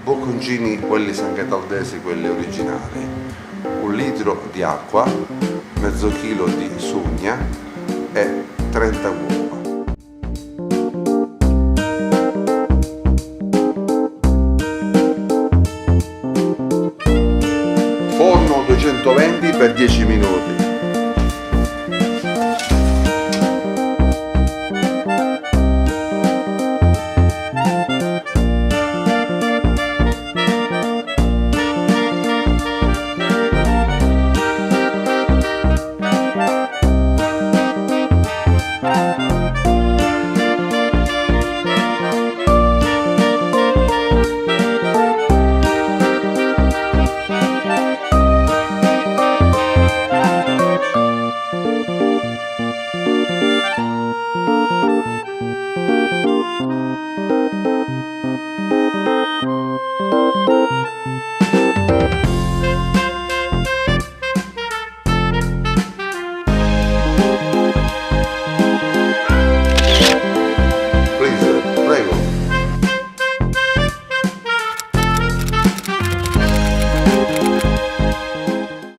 Bocconcini, quelli sanghetaldesi, quelli originali, 1 litro di acqua, mezzo chilo di sugna e 30 uova. Forno 220 per 10 minuti.